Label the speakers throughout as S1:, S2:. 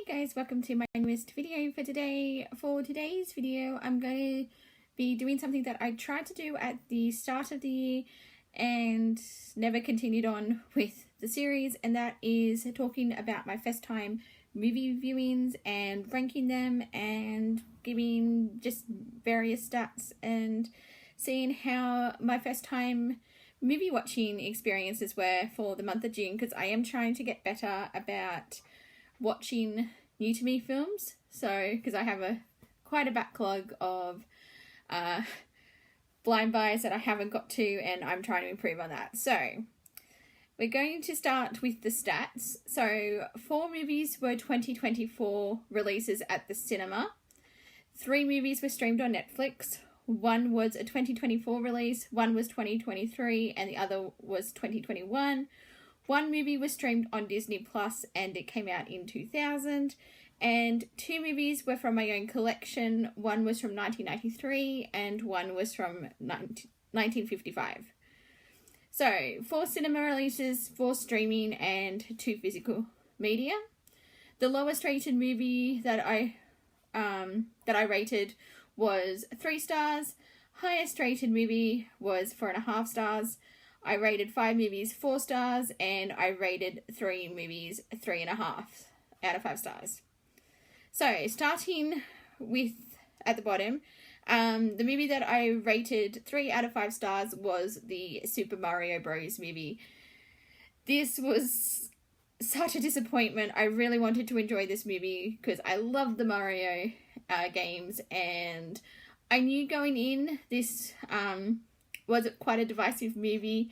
S1: Hey guys, welcome to my newest video for today. For today's video, I'm going to be doing something that I tried to do at the start of the year and never continued on with the series, and that is talking about my first time movie viewings and ranking them and giving just various stats and seeing how my first time movie watching experiences were for the month of June, because I am trying to get better about watching new to me films. So because I have quite a backlog of blind buys that I haven't got to, and I'm trying to improve on that. So we're going to start with the stats. So 4 movies were 2024 releases at the cinema. 3 movies were streamed on Netflix. 1 was a 2024 release, 1 was 2023, and the other was 2021. 1 movie was streamed on Disney Plus and it came out in 2000. And 2 movies were from my own collection. 1 was from 1993 and 1 was from 1955. So 4 cinema releases, 4 streaming, and 2 physical media. The lowest rated movie that I rated was 3 stars. Highest rated movie was 4.5 stars. I rated 5 movies 4 stars, and I rated 3 movies 3.5 out of 5 stars. So starting with at the bottom, the movie that I rated 3 out of 5 stars was the Super Mario Bros. Movie. This was such a disappointment. I really wanted to enjoy this movie because I love the Mario games, and I knew going in this was quite a divisive movie,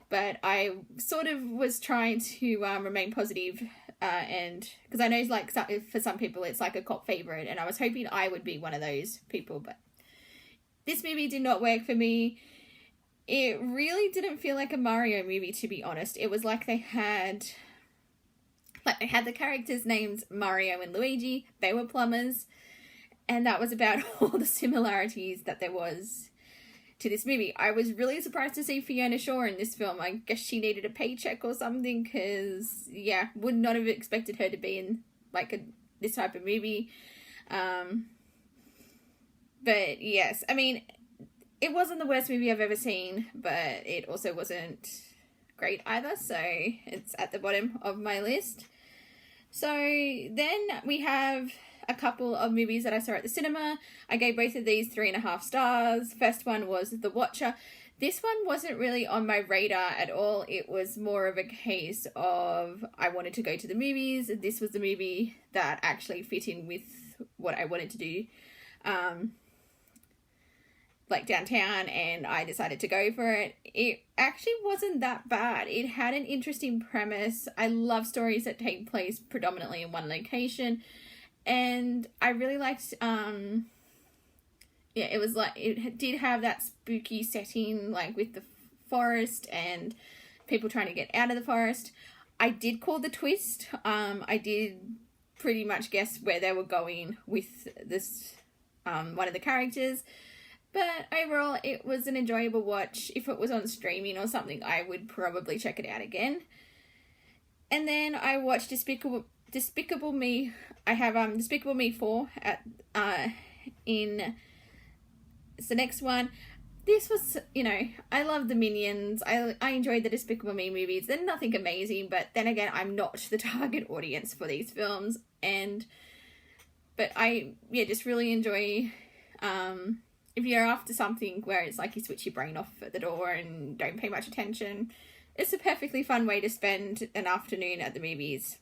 S1: but I sort of was trying to remain positive, and because I know like for some people it's like a cult favorite, and I was hoping I would be one of those people, but this movie did not work for me. It really didn't feel like a Mario movie, to be honest. It was like they had the characters' names Mario and Luigi. They were plumbers, and that was about all the similarities that there was to this movie. I was really surprised to see Fiona Shaw in this film. I guess she needed a paycheck or something, because yeah, would not have expected her to be in like this type of movie. But yes, I mean, it wasn't the worst movie I've ever seen, but it also wasn't great either, so it's at the bottom of my list. So then we have a couple of movies that I saw at the cinema. I gave both of these 3.5 stars. First one was The Watcher. This one wasn't really on my radar at all. It was more of a case of I wanted to go to the movies. This was the movie that actually fit in with what I wanted to do, like downtown, and I decided to go for it. It actually wasn't that bad. It had an interesting premise. I love stories that take place predominantly in one location. And I really liked, it was like, it did have that spooky setting, like with the forest and people trying to get out of the forest. I did call the twist. I did pretty much guess where they were going with this, one of the characters. But overall, it was an enjoyable watch. If it was on streaming or something, I would probably check it out again. And then I watched Despicable Me. I have Despicable Me 4 at in it's the next one. This was, I love the Minions. I enjoyed the Despicable Me movies. They're nothing amazing, but then again, I'm not the target audience for these films. But I just really enjoy, if you're after something where it's like you switch your brain off at the door and don't pay much attention, it's a perfectly fun way to spend an afternoon at the movies.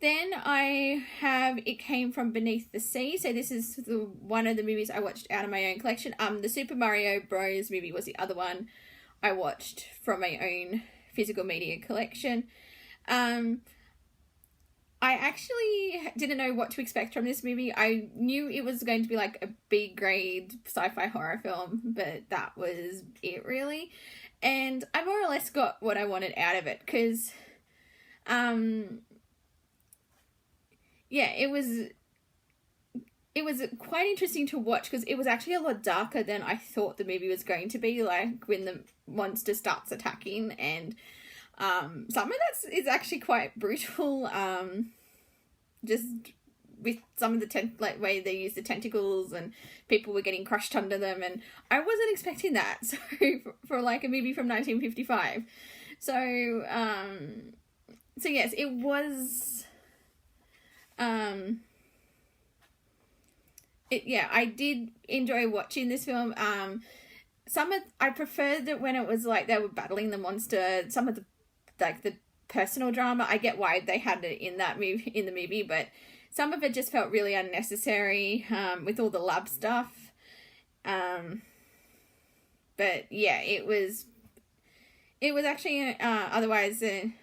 S1: Then I have It Came From Beneath the Sea. So this is one of the movies I watched out of my own collection. The Super Mario Bros. Movie was the other one I watched from my own physical media collection. I actually didn't know what to expect from this movie. I knew it was going to be like a B-grade sci-fi horror film, but that was it really. And I more or less got what I wanted out of it, because it was quite interesting to watch, because it was actually a lot darker than I thought the movie was going to be, like when the monster starts attacking, and some of that is actually quite brutal. just with some of the like way they use the tentacles and people were getting crushed under them, and I wasn't expecting that. So for like a movie from 1955. So yes, it was I did enjoy watching this film. I preferred that when it was like they were battling the monster, some of the like the personal drama. I get why they had it in the movie, but some of it just felt really unnecessary with all the lab stuff. But yeah, it was actually otherwise I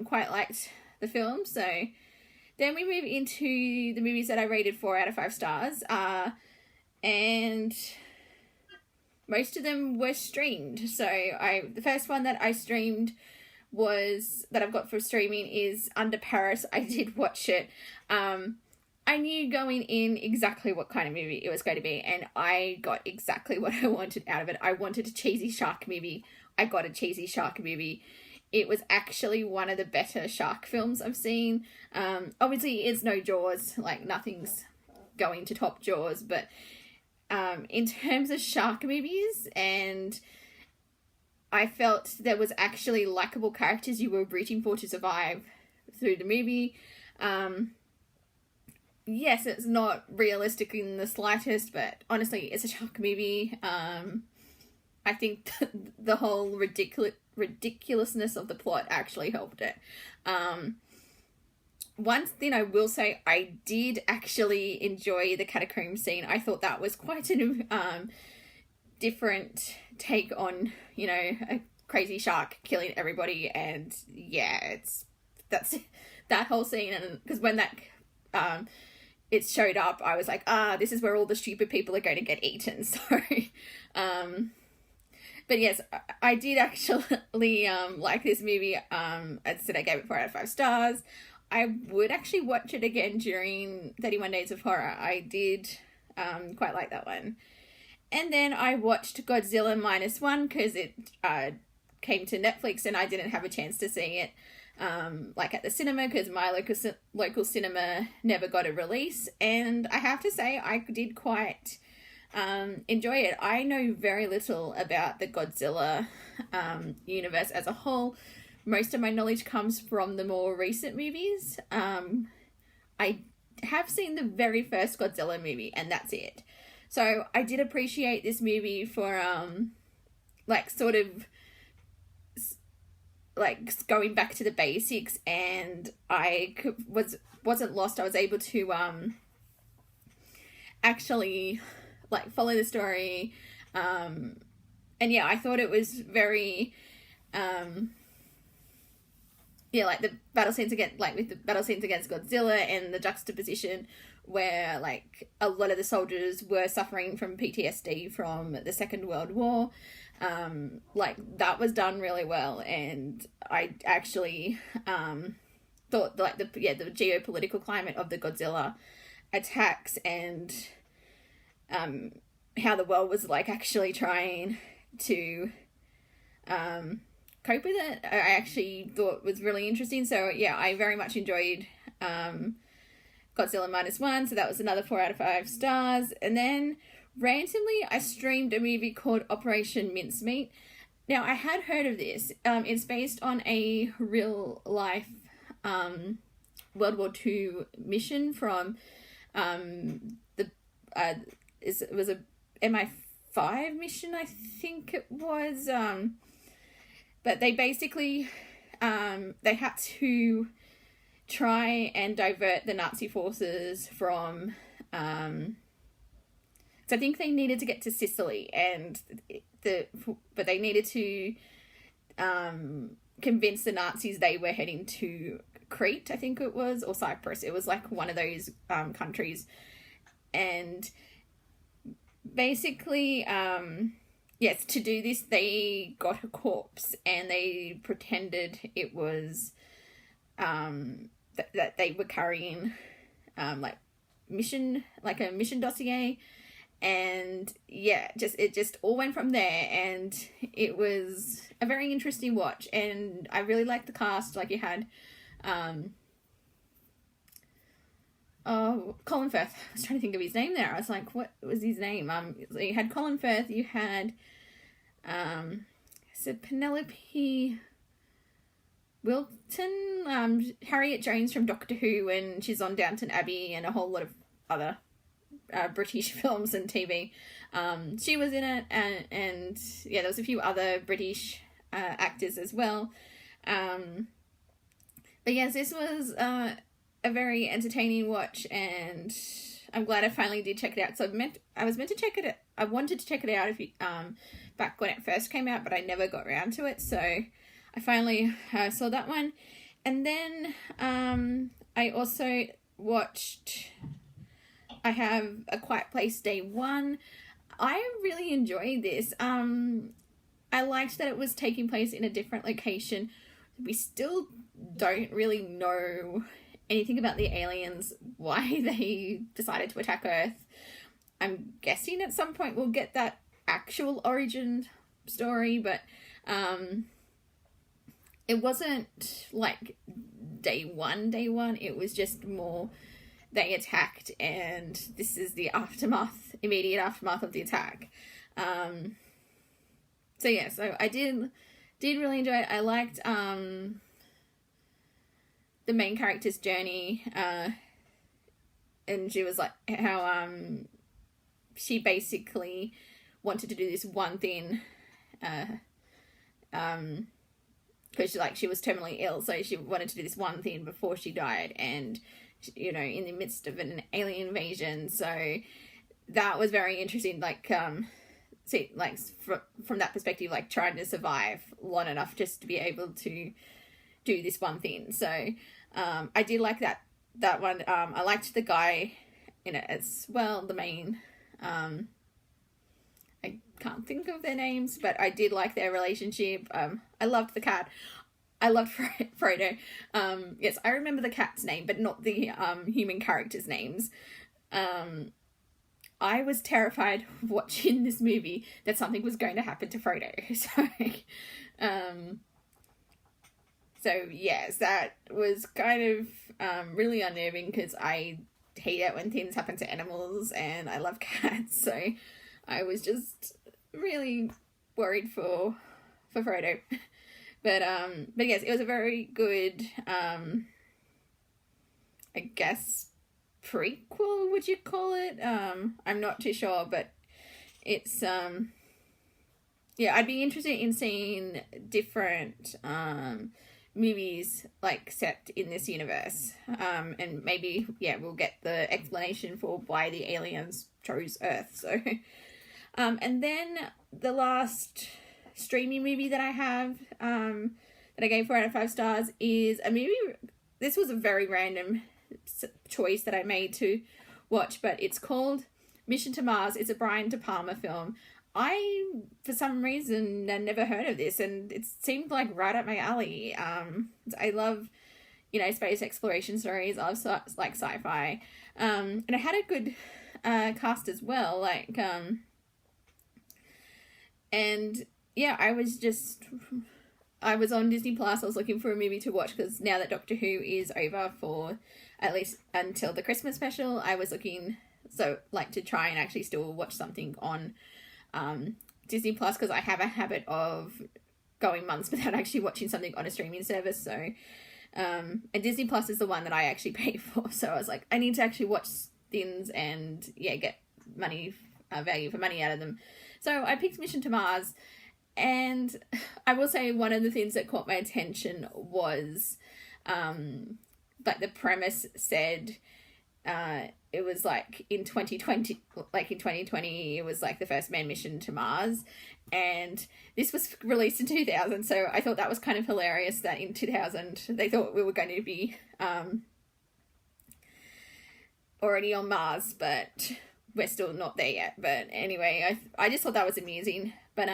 S1: quite liked the film. So then we move into the movies that I rated 4 out of 5 stars, and most of them were streamed. So the first one that I streamed that I've got for streaming is Under Paris. I did watch it. I knew going in exactly what kind of movie it was going to be, and I got exactly what I wanted out of it. I wanted a cheesy shark movie. I got a cheesy shark movie. It was actually one of the better shark films I've seen. Obviously, it's no Jaws. Like, nothing's going to top Jaws, but in terms of shark movies, and I felt there was actually likable characters you were rooting for to survive through the movie. Yes, it's not realistic in the slightest, but honestly, it's a shark movie. I think the whole ridiculousness of the plot actually helped it. One thing I will say, I did actually enjoy the catacomb scene. I thought that was quite an different take on, a crazy shark killing everybody, and yeah, that's that whole scene. And because when that it showed up, I was like, this is where all the stupid people are going to get eaten. So but yes, I did actually like this movie. As I said, I gave it 4 out of 5 stars. I would actually watch it again during 31 Days of Horror. I did quite like that one. And then I watched Godzilla -1 because it came to Netflix and I didn't have a chance to see it at the cinema because my local cinema never got a release. And I have to say, I did quite enjoy it. I know very little about the Godzilla universe as a whole. Most of my knowledge comes from the more recent movies. I have seen the very first Godzilla movie, and that's it. So I did appreciate this movie for going back to the basics, and I wasn't lost. I was able to actually follow the story, and yeah, I thought it was very the battle scenes against Godzilla and the juxtaposition where a lot of the soldiers were suffering from PTSD from the Second World War. That was done really well, and I actually thought the geopolitical climate of the Godzilla attacks and how the world was actually trying to cope with it, I actually thought was really interesting. So yeah, I very much enjoyed Godzilla -1, so that was another 4 out of 5 stars. And then randomly I streamed a movie called Operation Mincemeat. Now, I had heard of this. It's based on a real life World War II mission from it was a MI5 mission, I think it was. But they basically they had to try and divert the Nazi forces from so I think they needed to get to Sicily, but they needed to convince the Nazis they were heading to Crete, I think it was, or Cyprus. It was one of those countries. And basically, yes, to do this, they got a corpse and they pretended it was that they were carrying a mission dossier. And yeah, it just all went from there, and it was a very interesting watch, and I really liked the cast. You had oh, Colin Firth. I was trying to think of his name there. I was like, what was his name? So you had Colin Firth, you had so Penelope Wilton, Harriet Jones from Doctor Who, and she's on Downton Abbey and a whole lot of other British films and TV. She was in it, and yeah, there was a few other British actors as well. But yes, this was a very entertaining watch, and I'm glad I finally did check it out. So I was meant to check it. I wanted to check it out back when it first came out, but I never got around to it. So I finally saw that one, and then I also watched. I have A Quiet Place Day 1. I really enjoyed this. I liked that it was taking place in a different location. We still don't really know anything about the aliens, why they decided to attack Earth. I'm guessing at some point we'll get that actual origin story, but it wasn't like day one. It was just more they attacked, and this is the immediate aftermath of the attack. So yeah, so I did really enjoy it. I liked the main character's journey, and she was like how she basically wanted to do this one thing, because she was terminally ill, so she wanted to do this one thing before she died, and you know, in the midst of an alien invasion. So that was very interesting. From that perspective, like trying to survive long enough just to be able to do this one thing. So I did like that one. I liked the guy in it as well, the main. I can't think of their names, but I did like their relationship. I loved the cat. I loved Frodo. Yes, I remember the cat's name, but not the human characters' names. I was terrified watching this movie that something was going to happen to Frodo. So yes, that was kind of really unnerving, because I hate it when things happen to animals, and I love cats. So I was just really worried for Frodo. But yes, it was a very good, I guess, prequel, would you call it? I'm not too sure, but it's, yeah, I'd be interested in seeing different, movies, like, set in this universe. And maybe, yeah, we'll get the explanation for why the aliens chose Earth, so. And then the last streaming movie that I have, that I gave 4 out of 5 stars, is a movie. This was a very random choice that I made to watch, but it's called Mission to Mars. It's a Brian De Palma film. I, for some reason, had never heard of this, and it seemed like right up my alley. I love, you know, space exploration stories. I love like sci-fi, and it had a good cast as well. Like, and yeah, I was on Disney Plus. I was looking for a movie to watch, because now that Doctor Who is over for at least until the Christmas special, I was looking to try and actually still watch something on Disney Plus, because I have a habit of going months without actually watching something on a streaming service. So and Disney Plus is the one that I actually pay for. So I was like, I need to actually watch things and get value for money out of them. So I picked Mission to Mars. And I will say one of the things that caught my attention was, like the premise said, it was like in 2020, it was like the first manned mission to Mars, and this was released in 2000. So I thought that was kind of hilarious that in 2000 they thought we were going to be already on Mars, but we're still not there yet. But anyway, I just thought that was amusing. But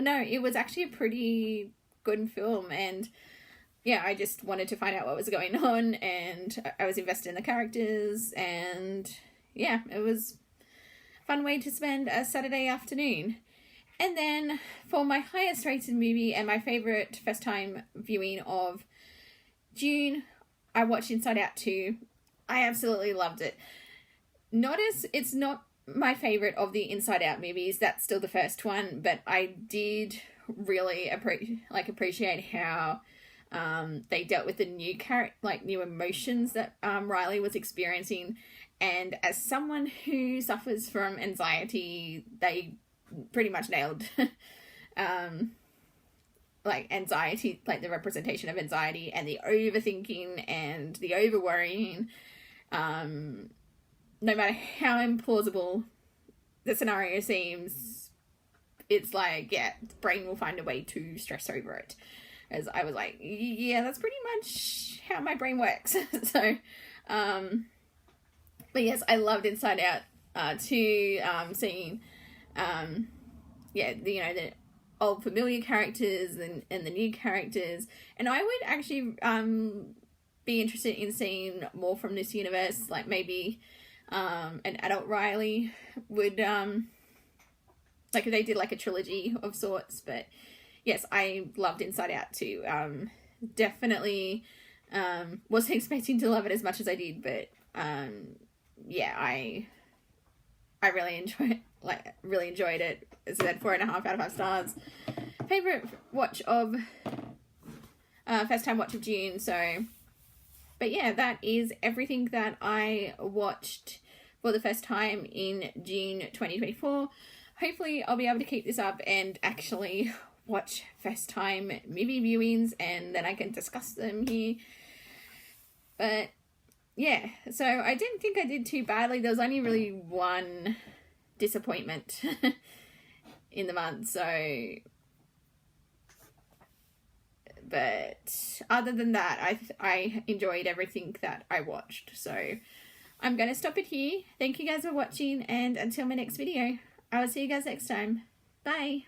S1: no, it was actually a pretty good film, and yeah, I just wanted to find out what was going on, and I was invested in the characters, and yeah, it was a fun way to spend a Saturday afternoon. And then for my highest rated movie and my favourite first time viewing of June, I watched Inside Out 2. I absolutely loved it. It's not my favorite of the Inside Out movies. That's still the first one, but I did really appreciate how they dealt with the new new emotions that Riley was experiencing. And as someone who suffers from anxiety, they pretty much nailed anxiety, like the representation of anxiety and the overthinking and the over worrying. No matter how implausible the scenario seems, it's like, yeah, the brain will find a way to stress over it. As I was like, yeah, that's pretty much how my brain works. So, but yes, I loved Inside Out too, seeing, the old familiar characters and the new characters. And I would actually be interested in seeing more from this universe, like maybe an adult Riley would, like if they did like a trilogy of sorts. But yes, I loved Inside Out too. Definitely wasn't expecting to love it as much as I did, but yeah, I really enjoyed it. As I said, 4.5 out of 5 stars. Favorite watch of first time watch of June. So, but yeah, that is everything that I watched for the first time in June 2024. Hopefully I'll be able to keep this up and actually watch first time movie viewings, and then I can discuss them here. But yeah, so I didn't think I did too badly. There was only really one disappointment in the month, so, but other than that, I enjoyed everything that I watched. So I'm going to stop it here. Thank you guys for watching, and until my next video, I will see you guys next time. Bye.